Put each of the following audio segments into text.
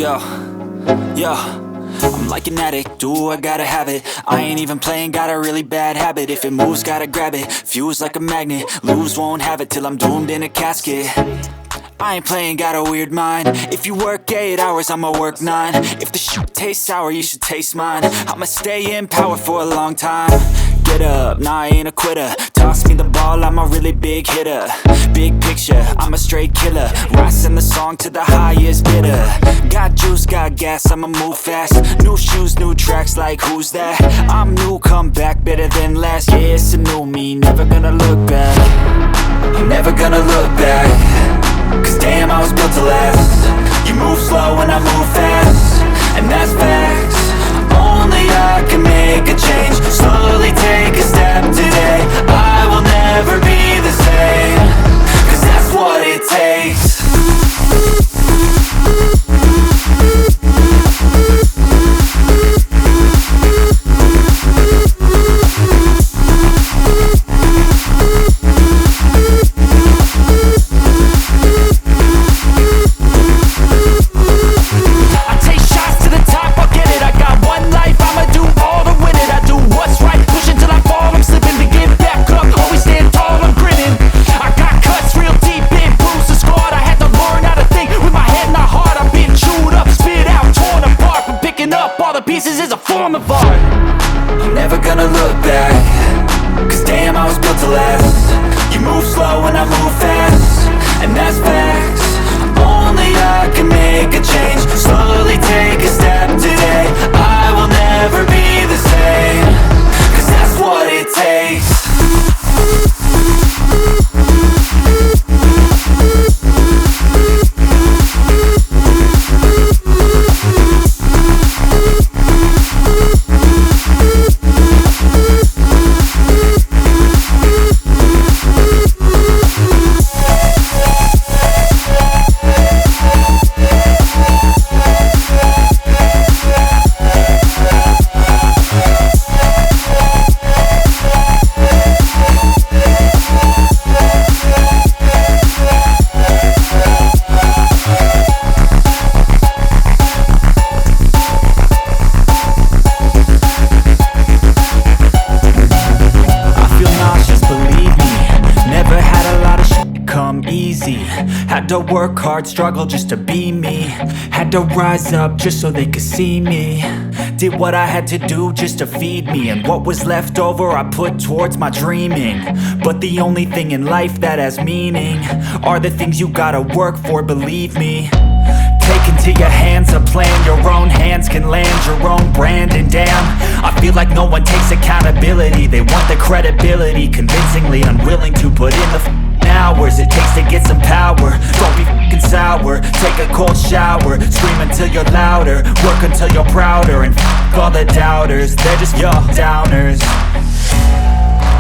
Yo, yo, I'm like an addict, do I gotta have it. I ain't even playing, got a really bad habit. If it moves, gotta grab it, fuse like a magnet. Lose, won't have it till I'm doomed in a casket. I ain't playing, got a weird mind. If you work 8 hours, I'ma work 9. If the shit tastes sour, you should taste mine. I'ma stay in power for a long time. Get up, nah, I ain't a quitter. Toss me the ball, I'm a really big hitter. Big picture, I'm a straight killer. Rising the song to the highest bidder. Got juice, got gas, I'ma move fast. New shoes, new tracks, like who's that? I'm new, come back, better than last. Yeah, it's a new me, never gonna look back. I'm never gonna look back. Cause damn, I was built to last. You move slow and I move fast, and that's facts. Only I can make a change. Slowly take a step today. I will never be the same. Cause that's what it takes. Pieces is a form of art. I'm never gonna look back. Cause damn, I was built to last. You move slow and I move fast, and that's facts. Only I can make a change. Slowly take a step today. I will never be the same. Cause that's what it takes. Had to work hard, struggle just to be me. Had to rise up just so they could see me. Did what I had to do just to feed me, and what was left over I put towards my dreaming. But the only thing in life that has meaning are the things you gotta work for, believe me. Take into your hands a plan. Your own hands can land your own brand. And damn, I feel like no one takes accountability. They want the credibility, convincingly unwilling to put in the hours it takes to get some power. Don't be f***ing sour. Take a cold shower. Scream until you're louder. Work until you're prouder. And f*** all the doubters, they're just your downers.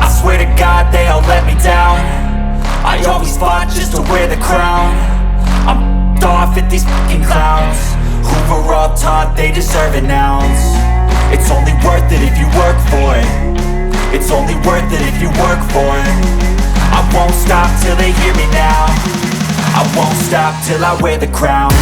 I swear to God they all let me down. I always fought just to wear the crown. I'm off at these fucking clowns who were all taught they deserve an ounce. It's only worth it if you work for it. It's only worth it if you work for it. I won't stop till they hear me now. I won't stop till I wear the crown.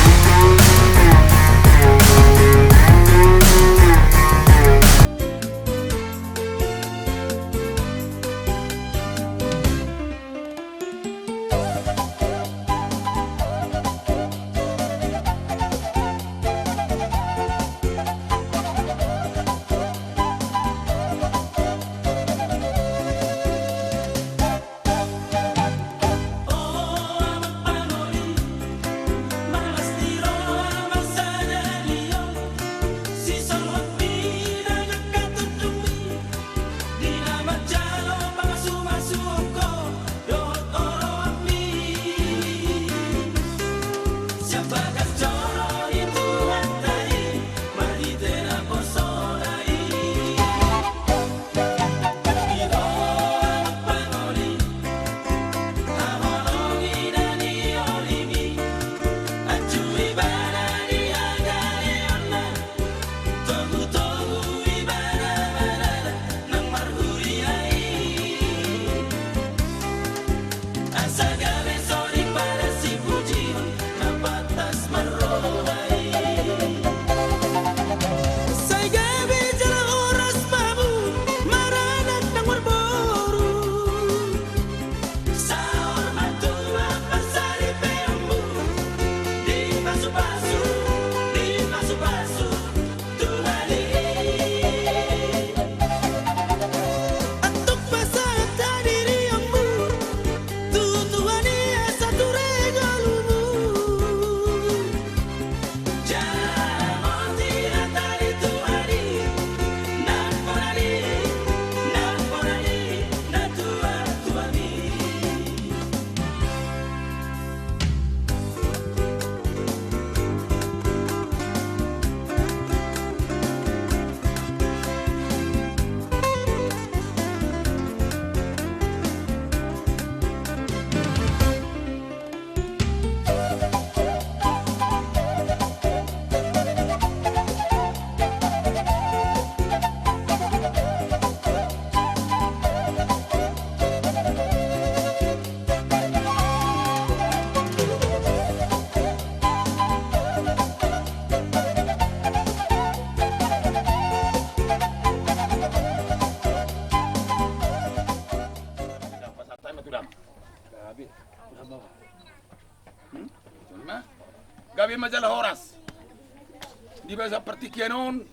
Di ba seperti kianon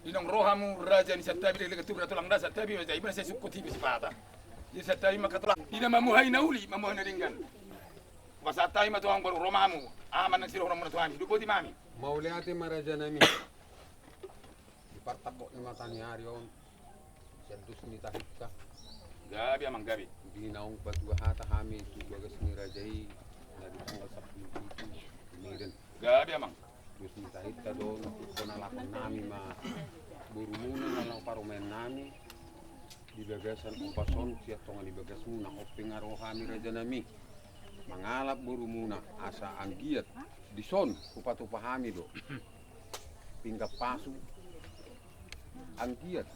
dinong rohamu raja ni satabi de legatur tulang dasa tabi wa ibna saya sukuti bisipata. Di satabi makatulak ina mamuhay na uli mamuhay na ringgan. Wasatay matuang baru romamu aman nang siro romamu tuami dubo di mami. Mauliati maraja nami. Di partakok ni matani arion. Sendus ni tahika. Gabi amang gabi. Di naong patuhata kami tu bagas ni rajai. Dari tanggal 10 itu. Miren. Gabi amang. Terus ni tahika doon. Penalakan nami ma. Burumuna na lang parumen nami. Di bagasan upason siya tonga di bagas muna. Openg araw kami raja nami. Mangalap burumuna asa anggiat. Dison upatupahami do. Pinggap pasu. Anggiat.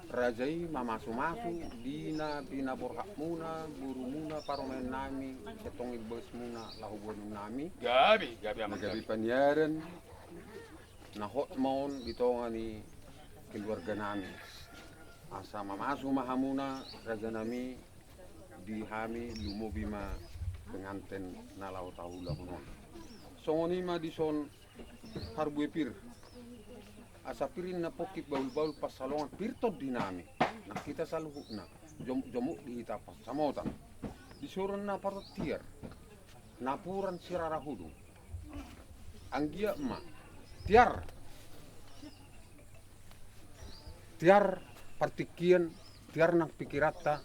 Rajai mamasu-masu dina pinaborhak muna buru muna paromen nami setong ibes muna lahubon nami Gabi amang gabi gabi. panyaran nahot maun ditonga ni keluarga nami asa mamasu mahamuna raja nami di hami lumubi ma penganten nalau tahula hunon songoni ma dison harbuepir asa pirin na pokit baul-baul pas salongan pirtot dinami nah kita saluhuk na jomuk di hita pas samota disuruh na parot tiar napuran sirara hudu anggia emak tiar partikian tiar nang pikirata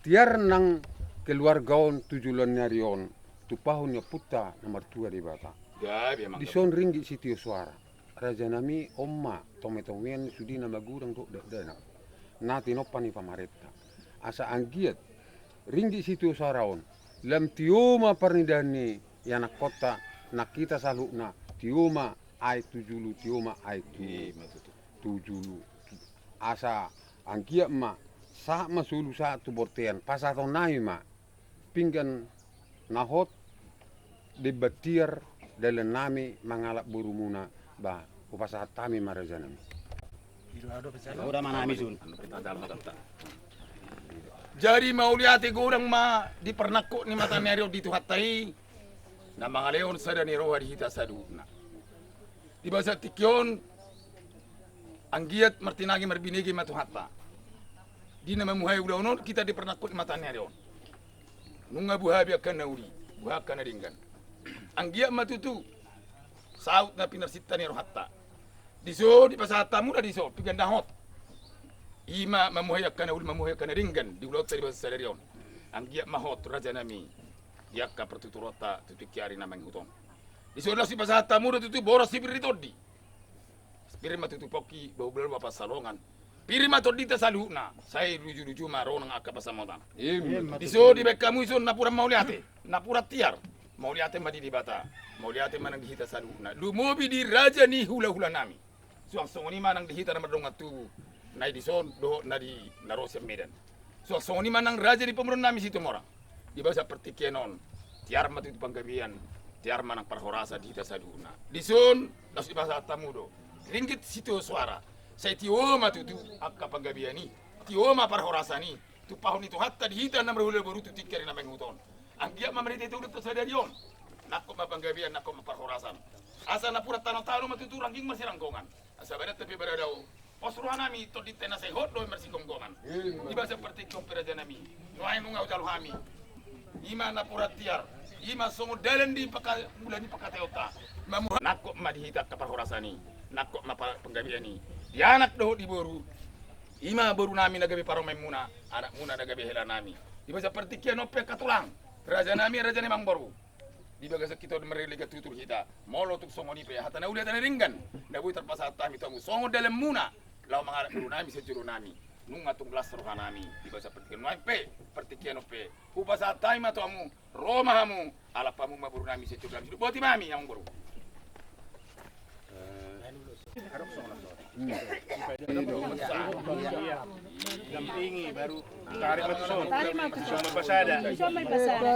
tiar nang keluargaon tujulan nyarion tupahun ya puta nomor 2 di bata Gabi amang. di son ringgi sitio suara raja nami omma tome-tomean sudina magurang do dana nati nopani pamaretta asa anggiat ringgi sitio suaraon lam tioma parnidani yana kota nakita salukna tioma ai tujulu tioma ai tujulu asa anggiat ma sa masulu sa tu bortean pasaton nai ma pinggan nahot debatier dalam nami mangalap burumuna ba upasahat kami marajanam Udah mana misun. Jadi mau lihat gorang ma di pernako ni mata nerio di tuhatai na mga leon sada ni roha di hita saduna. Di basa tikyon ang giat martinagi marbinigi matuhata. Di na mamuhay udah kita di pernako ni mata nerio. Nunga buhabi akan nauri, buhak akan ringgan. Ang giat matutu saut na pinarsita ni rohata. Diso di pasata muna diso piganda hot. Ima mamuhay kana ul mamuhay kana ringgan di ulot tadi bahasa sadarion. Ang giat mahot raja nami. Yakka pertuturota tutukiari namang hutong. Diso si pasata muna tutu boros sibiritodi. Pirima tutupoki bau belal bapak salongan. Pirima todi ta saluna. Saya ruju-ruju maro nang akka pasamotan. Diso di bek kamu iso napura mauliate. Napura tiar. Mauliate madi di bata. Mauliate manang dihita saluna. Lumobi di raja ni hula-hula nami. Suang-suang ni manang dihita na madongat tu. Nai di son do na di narosem medan. Suang-suang ni manang raja di pemeron nami situ morang. Di bawah seperti kenon. Tiar matu panggabian. Tiar manang parhorasa dihita saluna. Di son das di bahasa tamudo. Ringgit situ suara. Saya tioma tu akka panggabiani. Tioma parhorasa ni. Tu pahun itu hatta dihita na merhula baru tu tikari na menguton. Anggia mamerita itu udah tersadarion. Nakko mapanggabian, nakko maparhorasan. Asa na pura tanong-tanong matutu rangging masih ranggongan. Asa badat tapi beradaw. Posruhan nami to di tena sehot do masih gonggongan. Iba seperti komperaja nami. Nuai nungaw jalo kami. Ima na pura tiar. Ima songo dalan di mulani pakateota. Mamuha nakko madihita kaparhorasani. Nakko mapanggabiani. Di anak doh di boru. Ima boru nami nagabi paromay muna. Anak muna nagabi hela nami. Iba seperti kianope katulang. Raja nami raja nemang boru. Di bagas kita mereliga tutur kita molo tuk songo ni pe hata na uliatan ringgan na bui terpasa tami tamu songo dalam muna law mangarap guru nami sejuru nami nunga tung las roha nami di basa pertikian nai pe pertikian pe upasa tami matamu roma hamu ala pamu maburu nami sejuru nami boti mami yang guru Dampingi baru tarik matuson. Sama pasada. May pasada.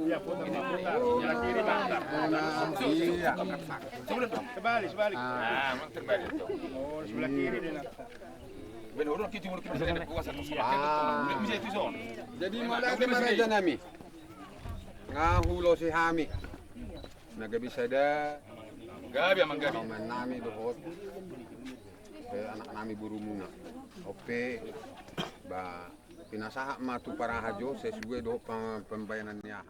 Ya putar putar. Yang kiri mantap. Sebalik. ah mang terbalik tu Oh sebelah kiri dia nak. ben orang kita mulu kita ada kuasa tu bisa itu son jadi malaki maraja nami ngahulo si Hami. Nagabisada, Gabi ang manggabi. paman nami dohot. Anak nami buru muna. Ope, ba pinasaha matu para hajo sesuai do pembayaran niya.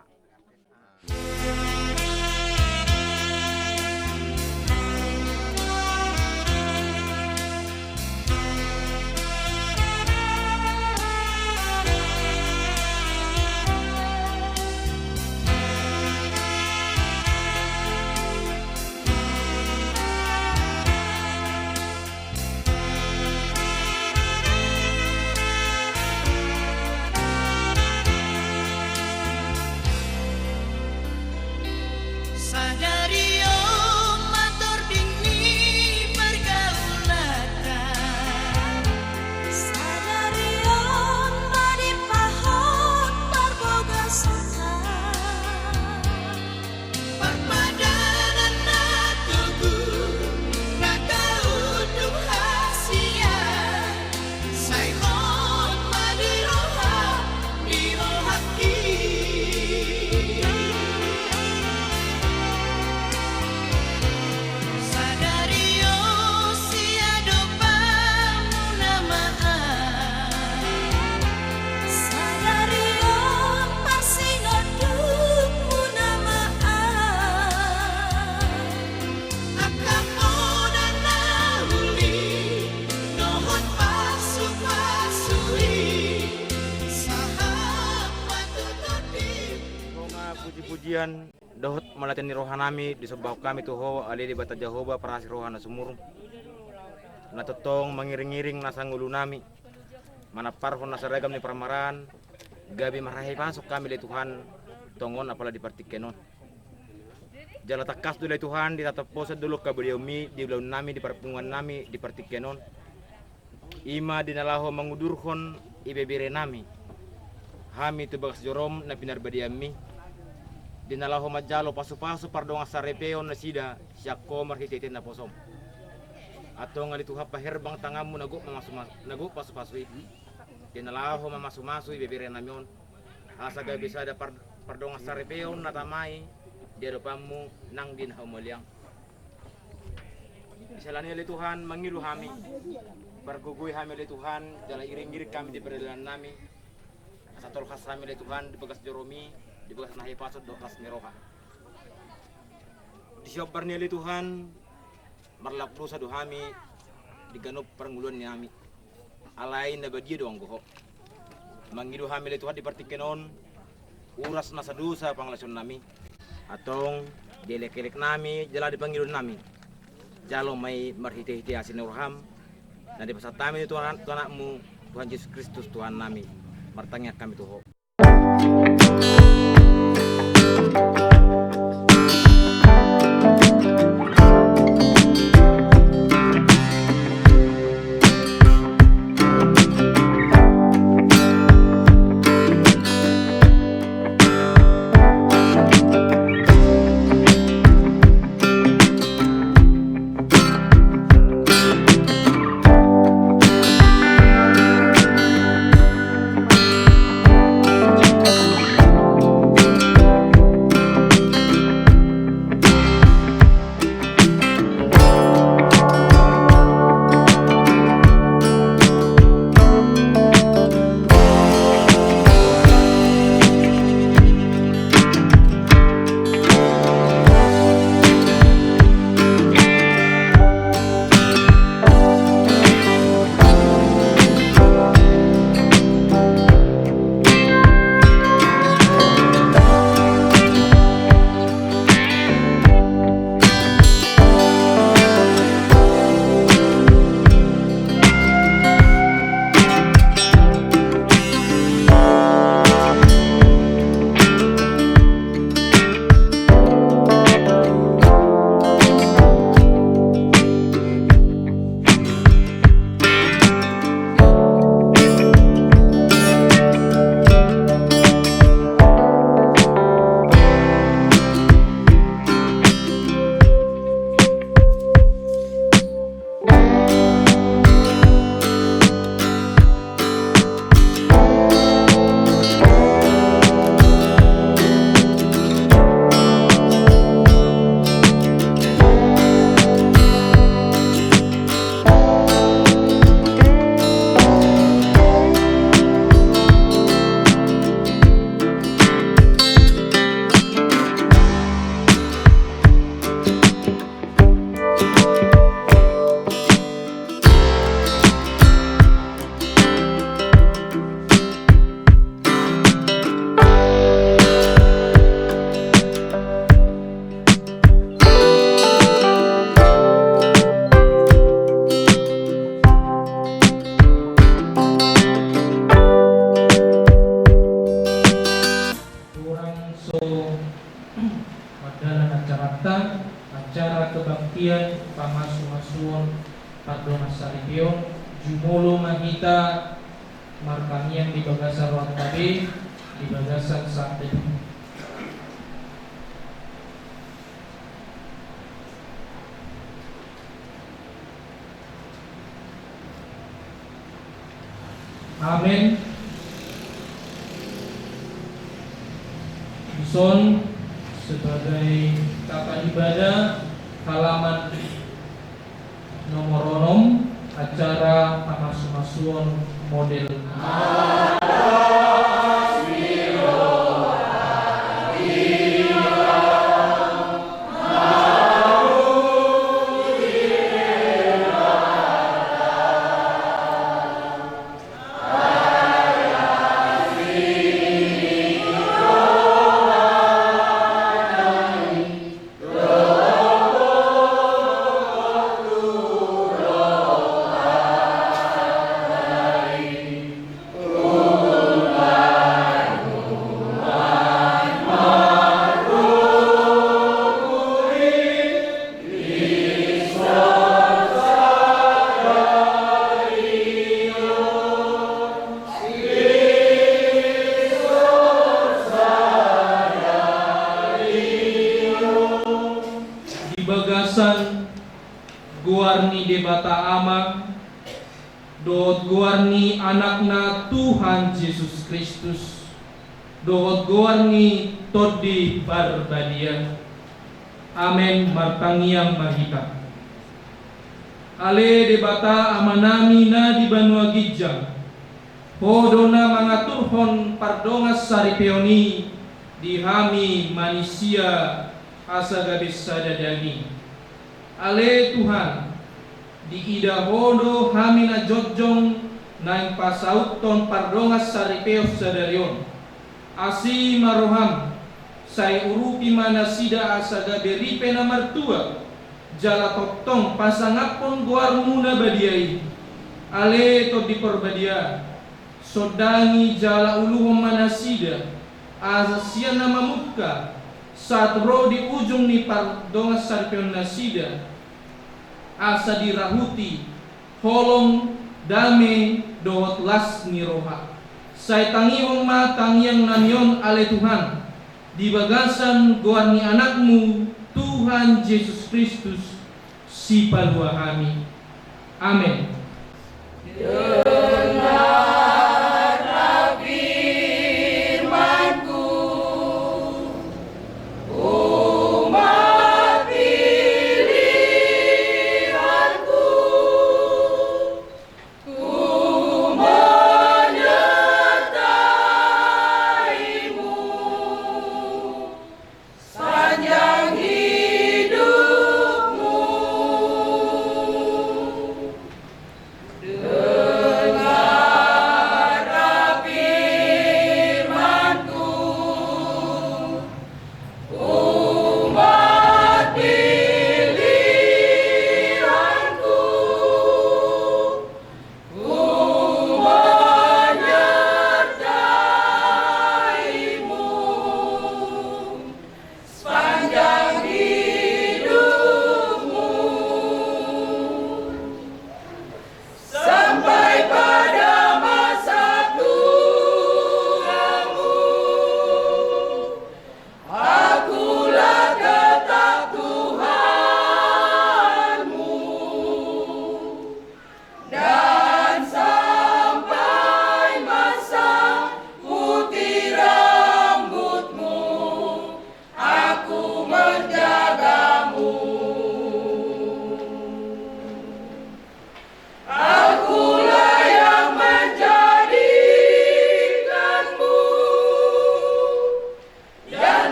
Sadario matur dingni pergaulatan Sadario badi pahot marboga sokan Perpadanan natugu nakauduh hasian Saihon madiroha dirohaki Sadario siado pamunamaan Sadario pasinoduk munamaan Akamonan nahuli nohon pasu-pasui Sahab matutodip Mga puji-pujian dohot malatian ni rohanami di sebuah kami tuho ali di bata Jehovah perasi rohana sumur natotong mengiring-iring nasang ulu nami mana parhon nasaragam ni peramaran gabi marahi masuk kami di Tuhan tongon apalah di partikenon jala takas dulu Tuhan di tatap pose dulu kabeliomi di belum nami di perpungan nami di partikenon ima dinalaho mengudurhon ibebire nami hami tu bagas jorom na pinar badiami dinalaho majalo pasu-pasu pardonga sarepeo na sida syakko marhitete na posom ato nga lituha paherbang tangamu nagu pasu-pasui dinalaho mamasu-masu ibebire namyon asa gabi sada pardonga sarepeo na tamay diadopamu nang dinhaw mulyang isalani ali Tuhan mangilu hami barguguy hami ali Tuhan dala iring-iring kami di perjalanan nami asa tolkas kami ali Tuhan di bagas joromi di bekas nahi pasot dokas miroha di siobar ni Tuhan marlap dosa dohami diganop peranguluan ni ami alain na bagi doang goho mangidu hami Tuhan di partikenon uras nasa dosa panglason nami atong dilek-lek nami jala di pangilun nami jalo may marhite-hite asin urham na di pasatami ni Tuhan anakmu Tuhan Yesus Kristus Tuhan nami martangnya kami tuho kebaktian pamasu-masuon pardonga saripio jumolo mahita markamian di bagasan ruang tabe di bagasan sampai. Amin. Ison sebagai tata ibadah halaman nomor 6 acara pamasu-masuon model. Bagasan guarni debata amang dot guarni anakna Tuhan Yesus Kristus dot guarni todi barbadia. Amen martangiang mahita. Ale debata amanami na di Banua Gijang hodona mangaturhon pardongas saripeoni dihami manusia asa gabis sadadani. Ale Tuhan di ida hodo hamina jojjong naing pasauton pardongas saripeo sadarion asi maroham sai urupi mana sida asa gaberipe na martua jala toktong pasangapon goar muna badiai. Ale to diperbadia sodangi jala uluhom mana sida asa siana mamuka saat roh di ujung ni pardongas sarpion nasida asa dirahuti holong dame dohot las ni roha sai tangiwong ma tangiang nanyon ale Tuhan di bagasan goar ni anakmu Tuhan Yesus Kristus si palua kami. Amin. Hidupmu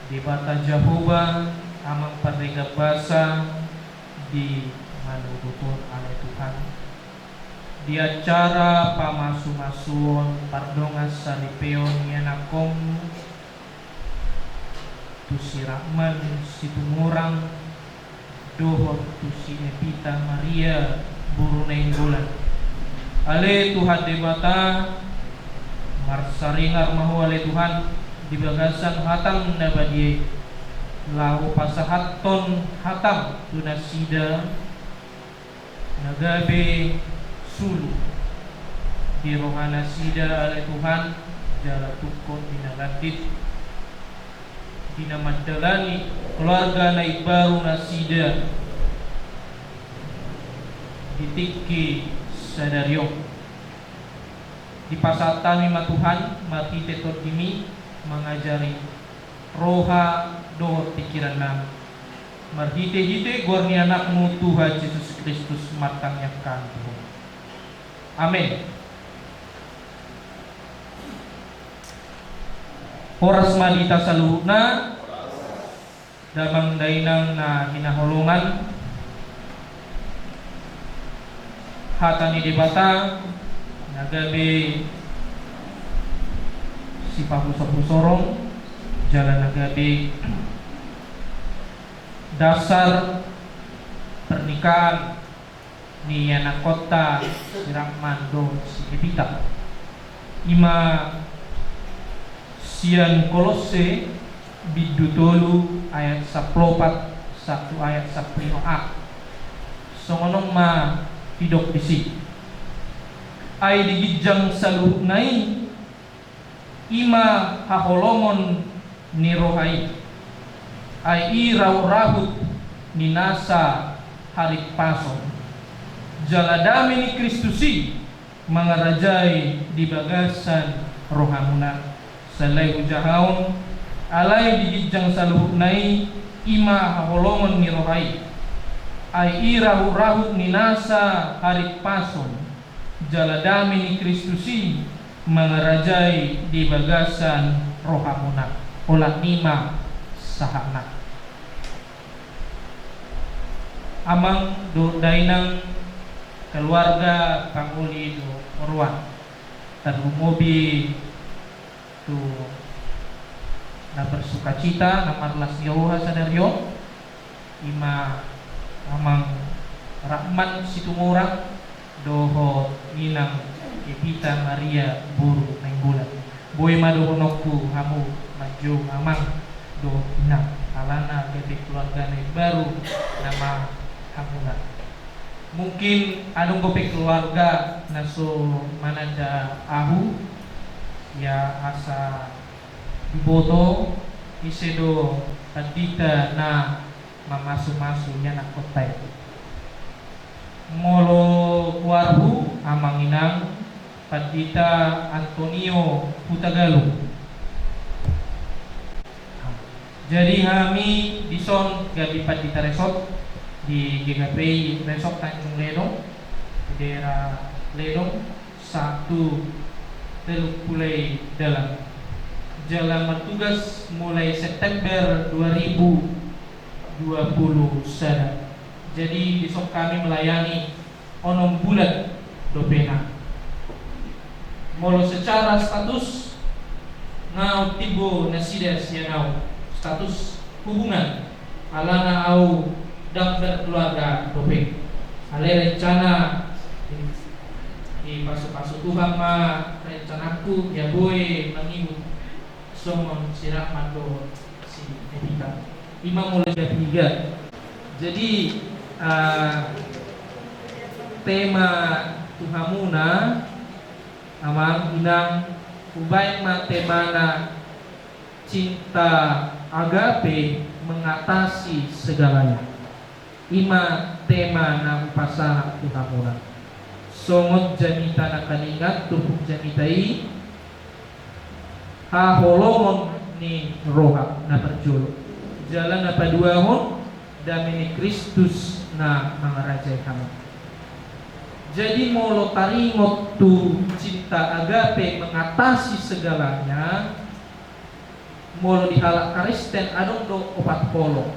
Debata Jehovah amang parega basa di manurutun oleh Tuhan di acara pamasu-masuon pardongas salipeon yanakom tu si Rahman si tumurang dohor tu si Epita Maria burunain bulan ale Tuhan debata marsaringar mahu ale Tuhan di bagasan hatam nabadie lau pasahaton hatam tunasida nagabe sulu di rohana sida ale Tuhan jala tukon dinagadit dinamadalani keluarga na ibaru nasida ditiki sadaryo di pasatan mima Tuhan mati tetot dimi mengajari roha dohor pikiran nam marhite-hite gorni anakmu Tuhan Yesus Kristus matangnya kanto Amin. Horas madita saluhna damang dainang na hinaholongan hatani debata nagabi si papuso-pusorong jalan nagabi dasar pernikahan ni anak kota si Rahman do si Evita ima sian Kolose bidutolu ayat 14 satu ayat 15a songonong ma hidok disi ay digijang saluhnay ima haholongon ni rohay ay iraw-rahut ni nasa halikpason jaladami ni Kristusi mangarajay di bagasan rohamuna salay ujahaon alay digijang saluhnay ima haholongon ni rohay ay iraw-rahut ni nasa halikpason jaladami ni Kristusi mangarajay di bagasan rohamuna olah nima sahana amang do dainang keluarga panguli do orwan tarumobi tu na bersukacita na marlas Yehova sadaryo ima amang Rahman situmorang doho ninang Evita Maria buru nenggulan boy madohonokku hamu maju amang do inang alana bebek keluarga baru nama hamuna mungkin anong gopek keluarga naso manada ahu ya asa diboto isedo tadita na mamasu-masu nya nak kota molo warhu amang inang Padita Antonio Hutagalu. Jadi kami dison gabi Padita Resort di GKPI Resort Tanjung Ledong di daerah Ledong 1 dalam jalan tugas mulai September 2020 sana. Jadi besok kami melayani onom bulan dopena. Molo secara status ngau tibo nasidas ya ngau status hubungan alana au daftar keluarga dope. Ale rencana di pasu-pasu Tuhan ma rencanaku ya boy mengibu somon sirah mando si Evita. Imam mulai dari 3. Jadi tema Tuhamuna amang inang ubay temana cinta agape mengatasi segalanya. Ima tema na pasaha Tuhamuna. Songot jamita na kaningat tupuk jamitai haholongon ni roha na perjolo. Jalan na paduahon dami ni Kristus na mga raja kami. Jadi molo taringot tu cinta agape mengatasi segalanya. Molo dihalak Kristen adong do 40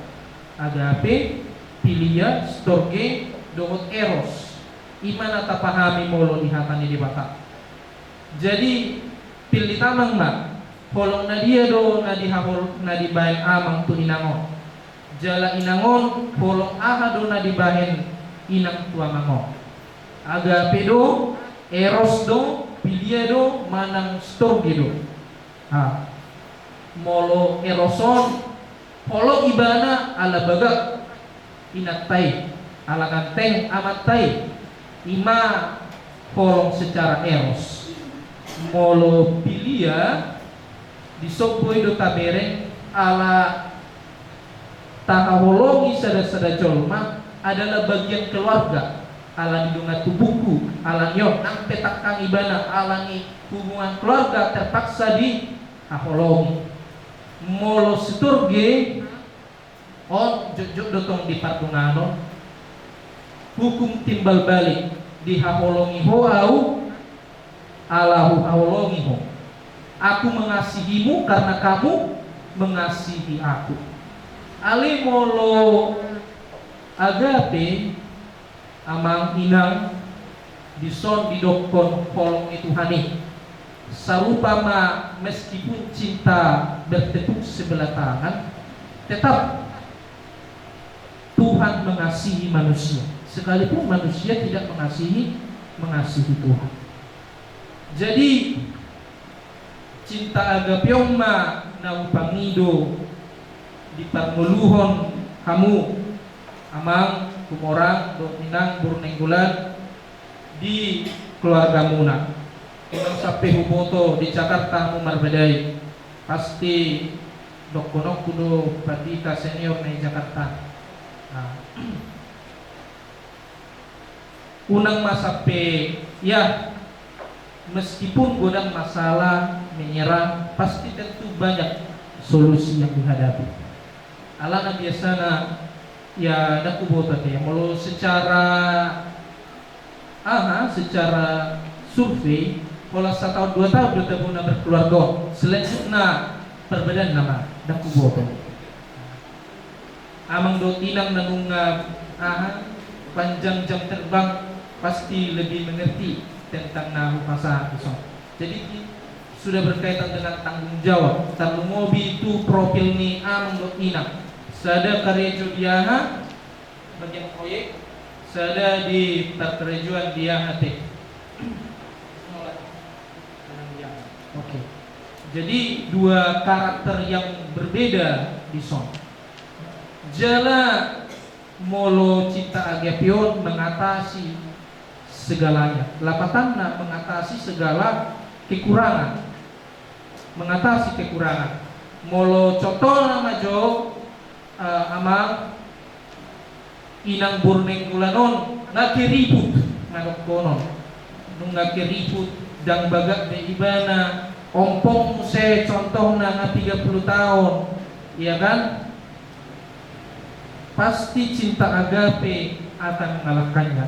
agape, pilia, storge, dohot eros. Imana tapahami molo dihatani di batak. Jadi pilih tamang mak holong na dia do na dihahol na dibahen amang tu inangon. Jala inangon holong aha do na dibahen inang tuamangon. Agape do, eros do, pilia do, manang storge do. Molo eroson, holo ibana ala bagak inatay, ala ganteng amatay, ima holong secara eros. Molo pilia disoboy do tabereng ala tahaholongi sada-sada jolma adalah bagian keluarga. Ala didunga tubuhku, ala nyon ang petak kang ibana, ala ni hubungan keluarga terpaksa di aholongi. Molo seturge on jujur dotong di partunganon hukum timbal balik dihaholongi ho au alahu haholongi ho. Aku mengasihimu karena kamu mengasihi aku. Ale molo agape amang inang dison didokon holong itu hani. Sarupama meskipun cinta bertepuk sebelah tangan, tetap Tuhan mengasihi manusia, sekalipun manusia tidak mengasihi Tuhan. Jadi cinta agapeong ma naupangido di panguluhon kamu amang kumorang do minang burnenggulan di keluarga muna. Unang sampai huboto di Jakarta mo marbedai pasti dokonok kudo patita senior na Jakarta. Unang masape ya meskipun godang masalah menyerang pasti tentu banyak solusi yang dihadapi. Alana biasana ya daku botot ya mau secara survei pola 1 tahun 2 tahun udah tabuna berkeluarga selanjutnya perbedaan nama daku botot. Amang do tinang nanunga panjang jam terbang pasti lebih mengerti tentang nahu masa isong. Jadi sudah berkaitan dengan tanggung jawab. Talu mobi itu profil ni amang do tinang. Sada karya diaha bagian proyek, sada di perkerejuan diaha teh. Oke. Jadi dua karakter yang berbeda di song. Jala molo cinta agapeon mengatasi segalanya. Lapatanna mengatasi segala kekurangan. Mengatasi kekurangan. Molo contoh nama jo amang inang burneng gulanon ngakiribut manok konon nung ngakiribut dang bagak de ibana ompong se contoh na 30 tahun, iya kan? Pasti cinta agape akan mengalahkannya.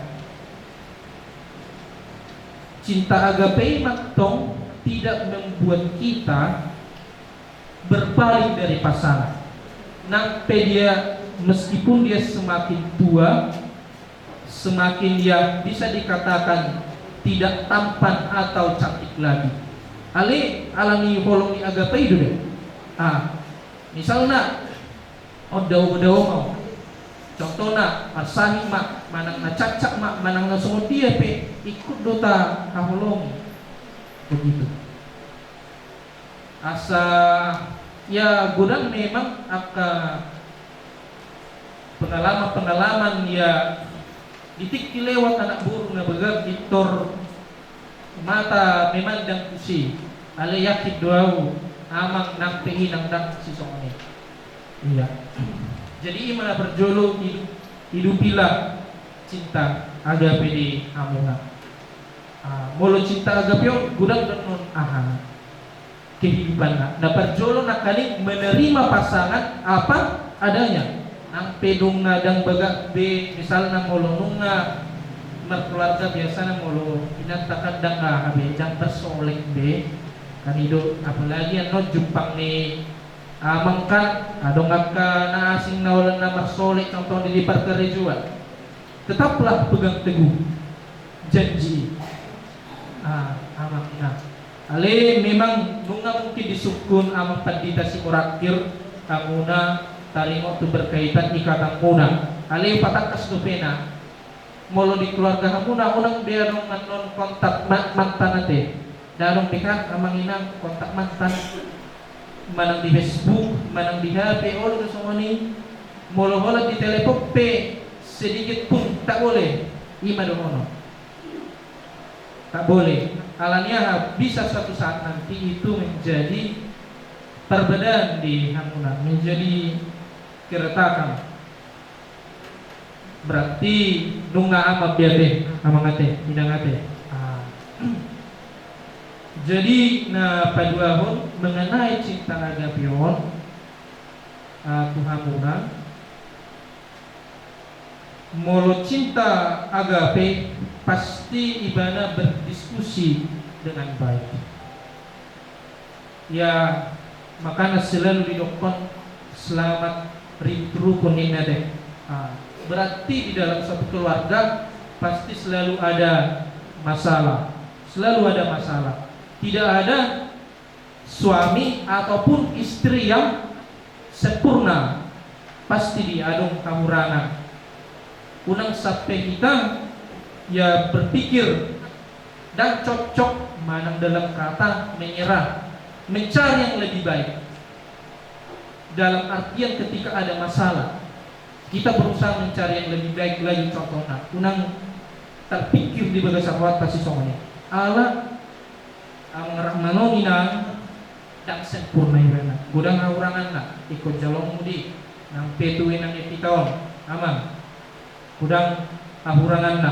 Cinta agape matong tidak membuat kita berpaling dari pasangan. Nampe dia meskipun dia semakin tua, semakin dia bisa dikatakan tidak tampan atau cantik lagi. Alami holong di agape itu deh. Misalnya odaw mau. Contohnya asahi mak manang na cacak mak manang na sungut dia pe ikut dota kaholong. Begitu. Asa ya gudang memang akan pengalaman ya ditik lewat anak burung na begab ditor mata memandang kusi ale yakin doau amang nang pehinang dang sisong ini. Iya. Jadi mana berjolo hidupilah cinta agape di amuna. Molo cinta agape gudang non kehidupan na berjolo nakalik menerima pasangan apa adanya. Ang pedong na dang baga be misalnya molo nunga merkeluarga biasa molo pinantakan dang habe dang tersolek be kanido apalagi ano jumpang ni mangkan adong ka na asing nawalan na mersolek contoh di perkerejuan tetaplah pegang teguh janji amang na ale memang nunga mungkin disukun amang pandita si murakir amuna tarimo tu berkaitan ikatan muna. Ale patakas tu pena. Molo di keluarga hamuna unang dia non kontak mantan ate. Darong dikat amang inang kontak mantan. Manang di Facebook, manang di HP, all itu semua ni. Molo hola di telepon pe sedikit pun tak boleh. Ima domono. Tak boleh. Alanya bisa suatu saat nanti itu menjadi perbedaan di hamuna, menjadi keretakan. Berarti nunga ama biade amangate inangate. Jadi na paduahon mengenai cinta agapeon kuhamuna molo cinta agape pasti ibana berdiskusi dengan baik. Ya, makanya selalu didokon selamat rukun ini deh. Berarti di dalam satu keluarga pasti selalu ada masalah, selalu ada masalah. Tidak ada suami ataupun istri yang sempurna, pasti diadong kamurangan. Unang sampai kita ya berpikir dan cocok manang dalam kata menyerah, mencari yang lebih baik. Dalam artian ketika ada masalah, kita berusaha mencari yang lebih baik lagi. Contohnya, unang terpikir di bagai sahabat kasih songnya Allah ang rahmanonina dan sempurna irana gudang haurangan na ikut jalong mudi nang petuin nang epitaon aman gudang hahurangan na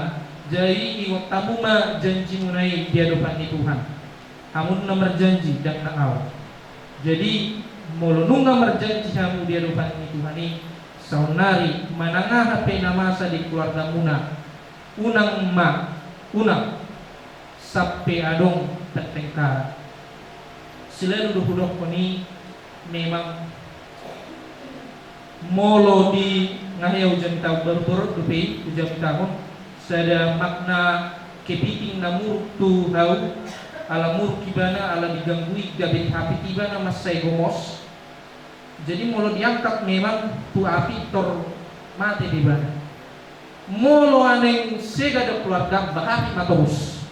jadi iwat tamu ma janji munai di hadapan Tuhan kamu nomor janji dan naaw jadi molonung nomor janji kamu di hadapan Tuhan ini saunari manangah hape namasa di keluarga muna unang sampai adong tertengkar selalu duhudok ini memang molo di ngahew jantau berturut dupi ujam tahun sada makna kepiting namur tu hau ala mur kibana ala diganggui gabit api tibana masai gomos jadi molo diangkat memang tu api tor mati di bana molo aneng sega do keluarga bakapi matos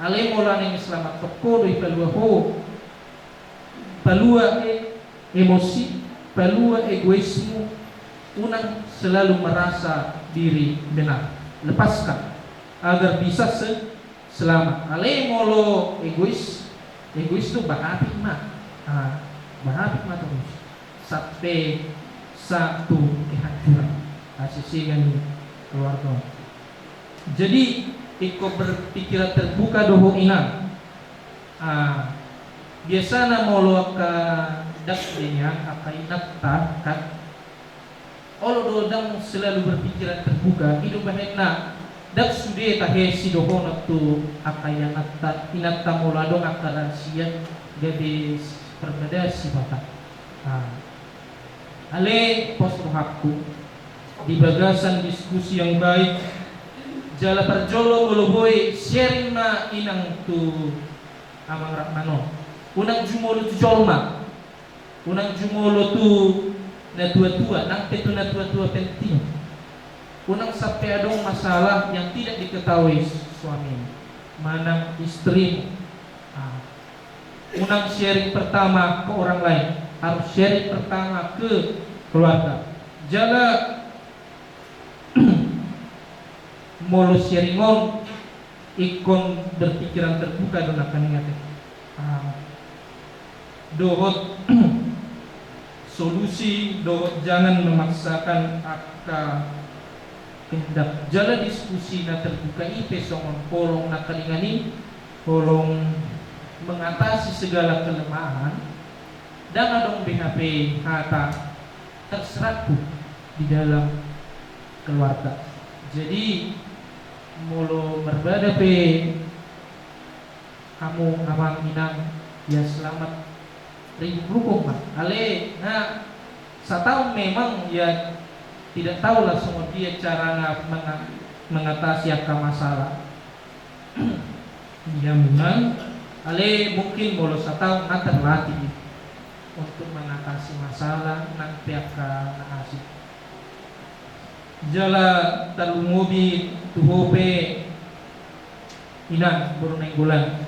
ale molo aneng selamat toko do ipalua ho palua emosi palua egoisme unang selalu merasa diri benar lepaskan agar bisa selamat ale molo egois itu bakapi terus sampai satu kehancuran asisigan keluarga. Jadi iko berpikiran terbuka doho ina. Biasanya molo ka dakdenya akainak ta kan. Olo dodang selalu berpikiran terbuka hidup bahena dak sude tahe si doho tu akayanat ta inatta molado akarasian gabe perbeda si bata. Ale pos rohakku di bagasan diskusi yang baik jala perjolo moloboy sharing na inang tu amang rakmano unang jumolo tu jolma unang jumolo tu na tua-tua nang petu na tua-tua penting unang sampai adong masalah yang tidak diketahui suami manang istri unang sharing pertama ke orang lain harus sharing pertama ke keluarga jala molo sharingon ikon berpikiran terbuka dan akan ingat dohot solusi dohot jangan memaksakan akal kehendak jala diskusi na terbuka ipe songon polong nakalingani polong mengatasi segala kelemahan dan adong BHP hata terserahku di dalam keluarga. Jadi mulu berbeda pe kamu amang inang ya selamat rukun mah ale nah satau memang ya tidak tahu lah semua dia cara mengatasi akar masalah dia menang ale mungkin mulu satau terlatih untuk mengatasi masalah nang pihak naasi jala talungubi tuhope inang buruneng bulan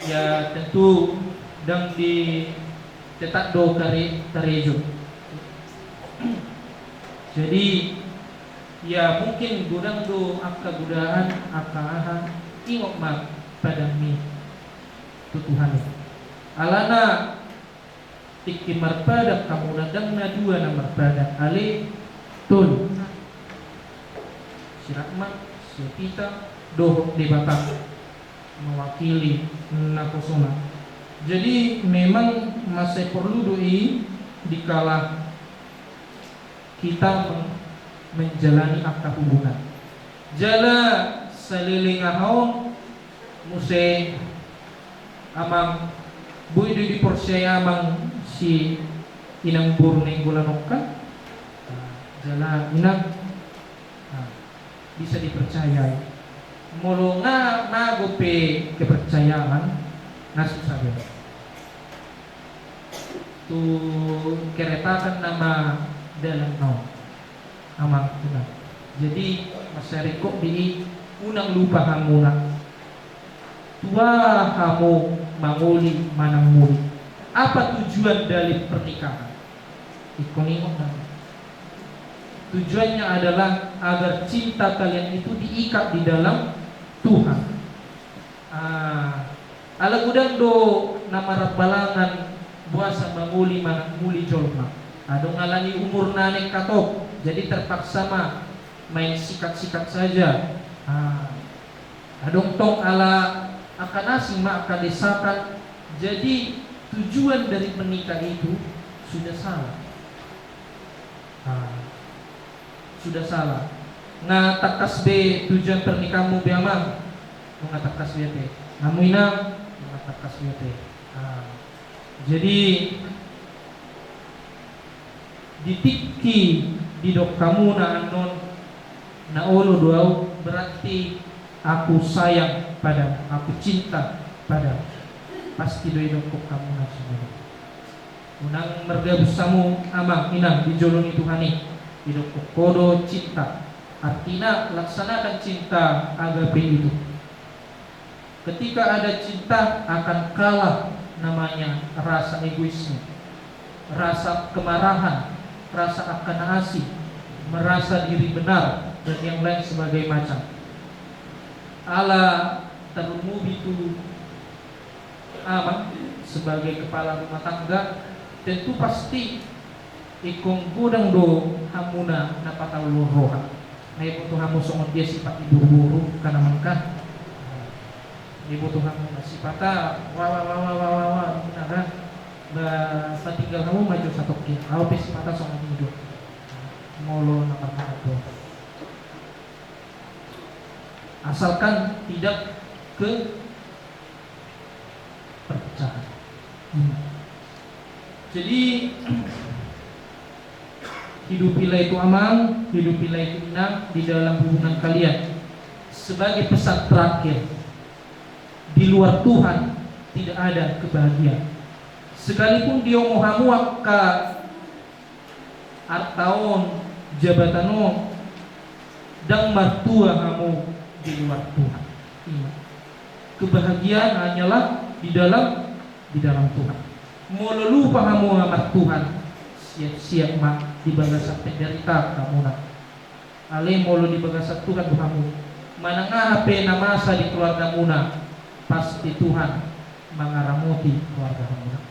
ya tentu dang di tetak do karejo jadi ya mungkin gudang do akka gudaan akka ahan ingok mak padami tutuhan alana tiki marpada kamu ladang na dua na marpada ale tun sirakma sepita doh di batang mewakili nakosona jadi memang masih perlu doi dikala kita menjalani akta hubungan. Jala saliling ahon muse amang buy di dipercaya amang si inang buru ning gulanokkan. Jala inang bisa dipercayai. Mulu nagope kepercayaan nasusabi. Tu keretakan nama dalam no amang unang. Jadi masariko di unang lupa hamuna. Tua kamu manguli manang muli. Apa tujuan dari pernikahan? Ikonimok nama. Tujuannya adalah agar cinta kalian itu diikat di dalam Tuhan. Ala gudang do nama rabalangan buasa manguli manang muli jolma. Adong ngalani umur nanek katok, jadi terpaksa main sikat-sikat saja. Adong tong ala akan asing akan desakan. Jadi tujuan dari menikah itu sudah salah. Sudah salah. Nga takas be tujuan pernikahanmu be amang. Nga takas be te. Namu inang nga takas be te. Jadi ditiki didok kamu na anon na olo doau berarti aku sayang pada, aku cinta pada. Pasti do idok kamu na semua. Unang mergabusamu amang inang dijolongi Tuhani. Hidup kodo cinta, artinya laksanakan cinta agape itu. Ketika ada cinta akan kalah namanya rasa egoisme, rasa kemarahan, rasa akan asing, merasa diri benar dan yang lain sebagai macam. Ala terumum itu amang sebagai kepala rumah tangga tentu pasti ikong gudang do hamuna napataw roha. May buto hamo songon dia sifat iburu-buru kanaman ka. May buto hamo na sifata wa kan ba sa tinggal hamo maju sa tokin. Aw pe sifata songon hidup. Molo napataw. Asalkan tidak ke perpecahan. Jadi hidupilah itu amang, hidupilah itu inang di dalam hubungan kalian. Sebagai pesan terakhir, di luar Tuhan tidak ada kebahagiaan. Sekalipun dia mau hamuak ke artaon jabatano dan martua kamu di luar Tuhan. Kebahagiaan hanyalah di dalam Tuhan. Mau lupa kamu amat Tuhan, siap-siap mak di bagasan penderita kamu nak. Ale molo di bagasan Tuhan kamu. Manangah pe namasa di keluarga muna, pasti Tuhan mangaramuti keluarga kamu nak.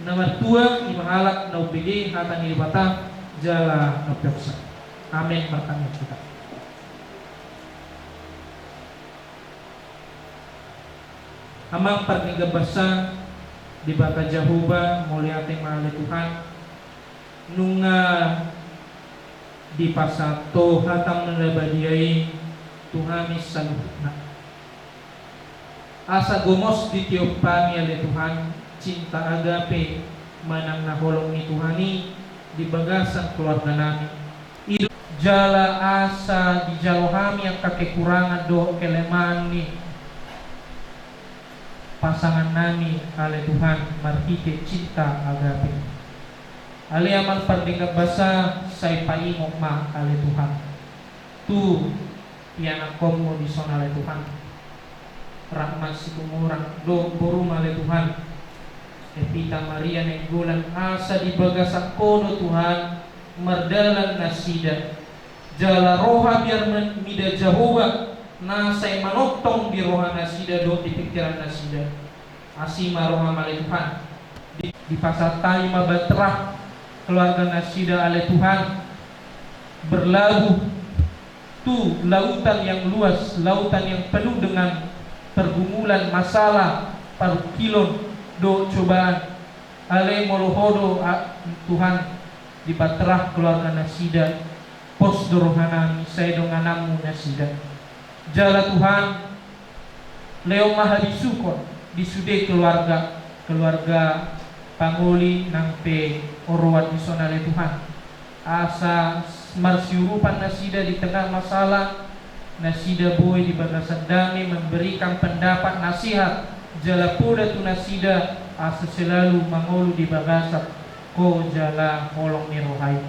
Nomor 2 imahalak na upili hatan ilibata jala na peksa. Amin berkami kita. Amang perniga basa di baka Jahuba muliate mahal Tuhan nunga di pasato hatang nalabadiay Tuhan saluhna asa gomos di tiopani ale Tuhan cinta agape manang naholong ni Tuhani di bagasan keluarga nami hidup jala asa di jalo kami yang kekekurangan do kelemahan ni pasangan nami ale Tuhan marhite cinta agape ali amal pardingag basa say paingok ma ale Tuhan tu pianak komo di son ale Tuhan rahmat si tumurang do burung ale Tuhan Epita Maria nenggulan asa di bagasak kono Tuhan merdalan nasida jala roha biar mida Jahoba nasay manotong di roha nasida do di pikiran nasida asima roha male Tuhan di pasar tayo mabatrah keluarga nasida ale Tuhan berlabuh tu lautan yang luas, lautan yang penuh dengan pergumulan masalah paruh kilon do cobaan ale molohodo Tuhan di batrah keluarga nasida pos dorohanami saya donganamu nasida. Jala Tuhan, leo maha disukon disude keluarga panguli nampe orwat disonale Tuhan. Asa marsiurupan nasida di tengah masalah, nasida boy di bagasan damai memberikan pendapat nasihat. Jala poda tu nasida asa selalu mangolu di bagasan ko jala holong ni rohai.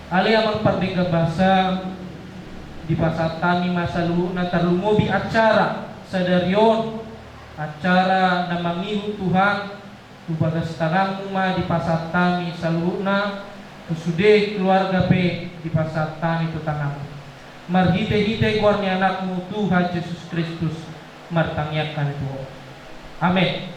Alia mengperdega bahasa di pasar tani masa lalu na terlumobi acara sadarion acara na mangihu Tuhan tu bagas tanang ma di pasar tani saluna tu sude keluarga pe di pasar tani tu tanang marhite-hite kuarni anakmu Tuhan Yesus Kristus martangyakan itu. Amin.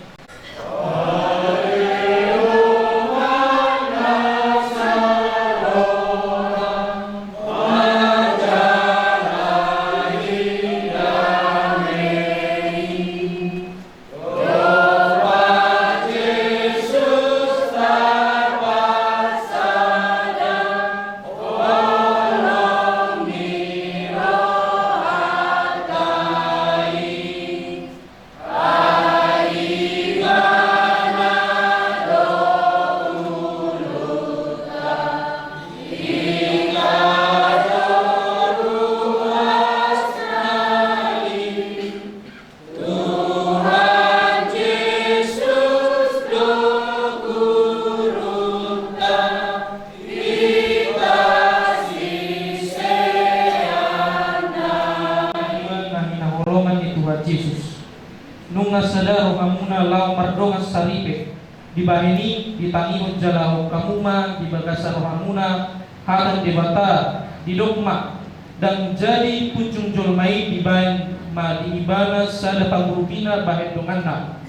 Sadaro kamuna lau mardonga saripe dibaheni ditangihon jalau kamuma di bagasa rohamuna hadan debata di dogma dan jadi pucung jolmai dibahan ma di ibana sada pangurupina bahen donganna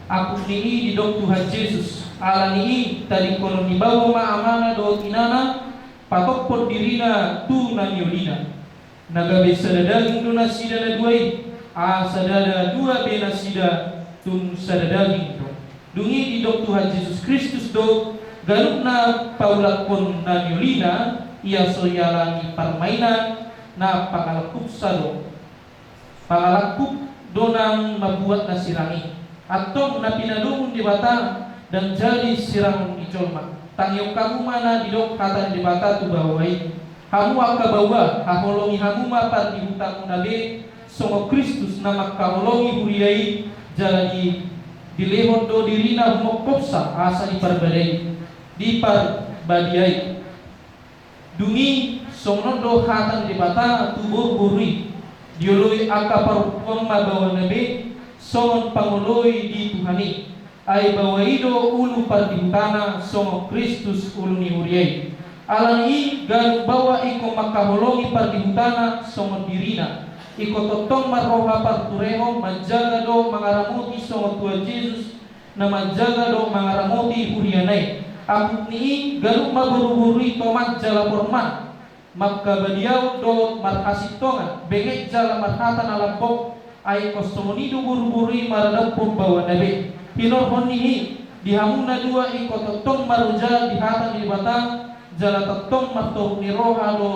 aku nii di dok Tuhan Yesus ala nii tadi kono di bawa ma amana do tinana patokpot dirina tu naniolina nagabe sadadaging dona sida na duai sadada dua bena sida tun sadadaging do dungi di dok Tuhan Yesus Kristus do galukna paulakon naniolina ia soyalani permainan na pangalakup sado pangalakup donang mabuat na sirangi atau na pinadungun di bata dan jadi sirang di jolma tangyong kamu mana di dok kata di bata tu bawai hamu akabawa haholongi hamu mapar di hutang nabe songo Kristus nama kaholongi huriai jalani dilehon do dirina humokopsa asa diparbadai diparbadiai dungi songnondo hatan di bata tubuh buri dioloi aka parupuang mabawa nabe songon pangoloi di Tuhani ay bawaido ulu pardihutana songo Kristus ulu ni huriai alani garu bawa iko makaholongi pardihutana songo dirina iko totong maroha partureho menjaga do mangaramuti songo Tuhan Yesus na menjaga do mangaramuti hurianai aku ni garu maburu-buri tomat jala porman maka badiau do marhasit tongan bengek jala marhatan alambok ay kostomonido buru-buri maradapom bawa nabe hinorhon nihi dihamuna dua iko totong maruja dihatan di batang jala totong martoh ni roha do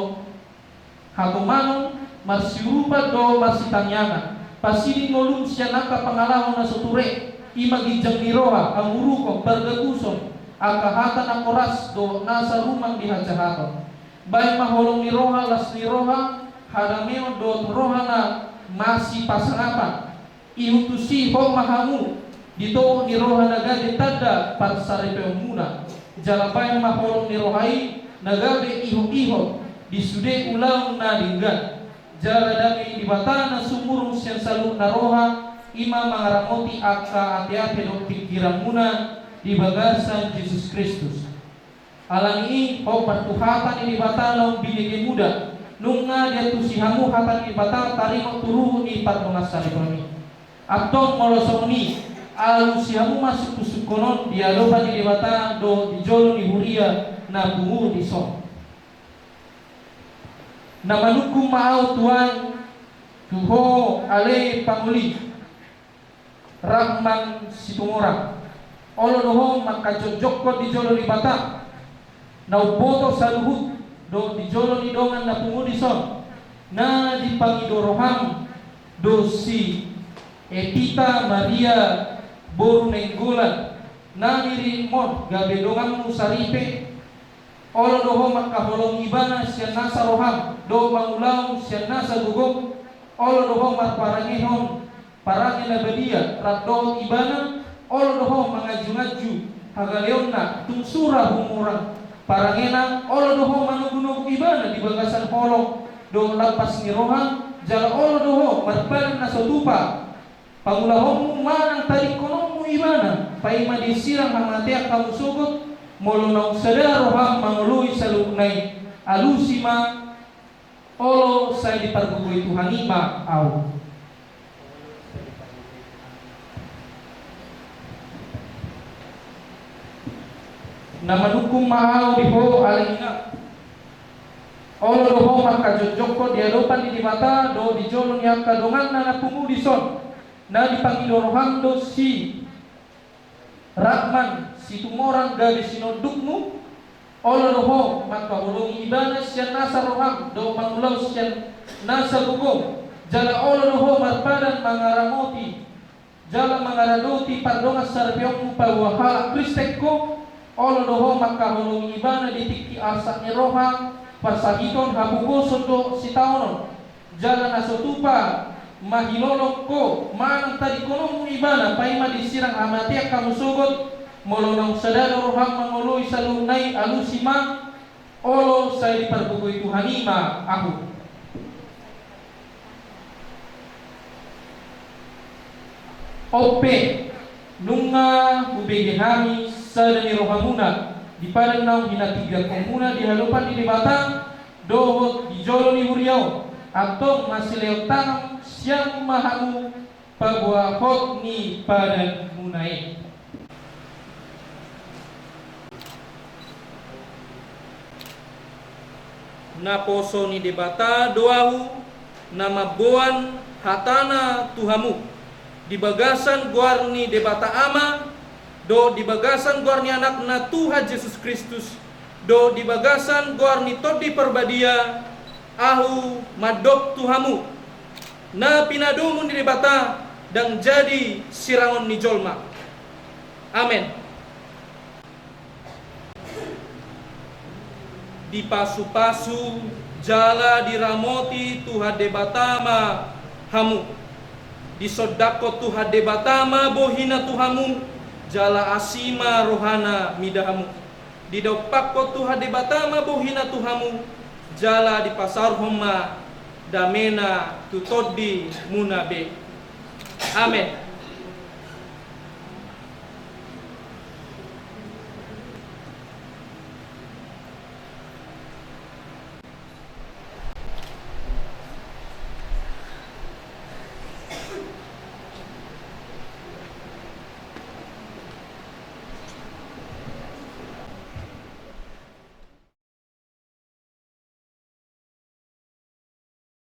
hatomanon marsiurupa do marsitangyangan pasidi ngolum sianaka pangalahon na suture imagijang ni roha ang urukong bargaguson akahatan ang oras do nasa rumang dihajahaton baik maholong ni roha las ni roha hadameo do roha na masih pasangapan iutusi ho mahamu dito ni roha nagade tada parsarepe muna jalabay maholong ni rohai nagabe iho-iho disude ulang na dinggan jala dami di batana sumurung siang saluk na roha ima mangaramoti aka ati-ati do pikiran muna di bagasan Yesus Kristus alani ho patuhatan ini batana binigi muda nunga dia tusihamu hatan di batang tarimo turu ni patnongasan ekonomi atong molosoni alusihamu masuk tusukonon dia loba di batang do di jolo ni huria na bungu di song na manukum maaw tuan tuho ale panguli rahman situmora olo doho makajojokko di jolo di batang na upoto sa luhut do dijolo ni dongan na pumudison na dipangidoroham do si Epita Maria Borunenggolan na nirimon gabe dongan musaripe olo doho makaholong ibana siya nasa roham do mangulaw siya nasa gugong olo doho marparangehon parangin na badia raddo ibana olo doho mangaju-ngaju hagaleon na tungsura humurang parangena olo doho manugunong ibana di bagasan holong do lapas ni roham jala olo doho marparan na sotupa pangulahong manang tadi konong mo ibana paima disirang hamatea kamu sugot molonong sadar roham mangului salunay alusima olo say di pargugoy Tuhan ima au na manukum mahal di ho alingina olo doho makajojoko di hadapan di mata do di jolong yang kadongan na pumudison na dipanggil roham do si Rahman si tumorang gabi sinodukmu olo doho maka ulungi ibana siya nasa roham do mangulaw siya nasa gugong jala olo doho marpadan mangaramoti jala mangaradoti pardongas sarbiong pawahala kristekko olo doho maka ulungi ibana ditiki asak ni roham pasahiton habugoso do si taonon jala nasotupa mahilolong ko manang tadi kono ibana paima disirang amatia kamu sugot molonong sadar roham mangului salunay alusima olo say diparbugoy Tuhan ima aku ope nunga hubegehami sadani rohamuna di padang naung hinatiga komuna di hadapan di batang dohot di jolo ni huriau atau masih lewat tanam siang mahamu pabuah hot ni padan munai na poso ni debata doahu nama boan hatana tuhamu di bagasan guarni debata ama do di bagasan guarni anak na Tuhan Yesus Kristus do di bagasan guarni todi perbadia ahu madok tuhamu na pinadumun di debata dan jadi sirangon ni jolma amen di pasu-pasu jala diramoti Tuhan debatama hamu di sodako Tuhan debatama bohina tuhamu jala asima rohana midahamu di dopako Tuhan debatama bohina tuhamu jala di pasar homa damena tutodi munabe amen.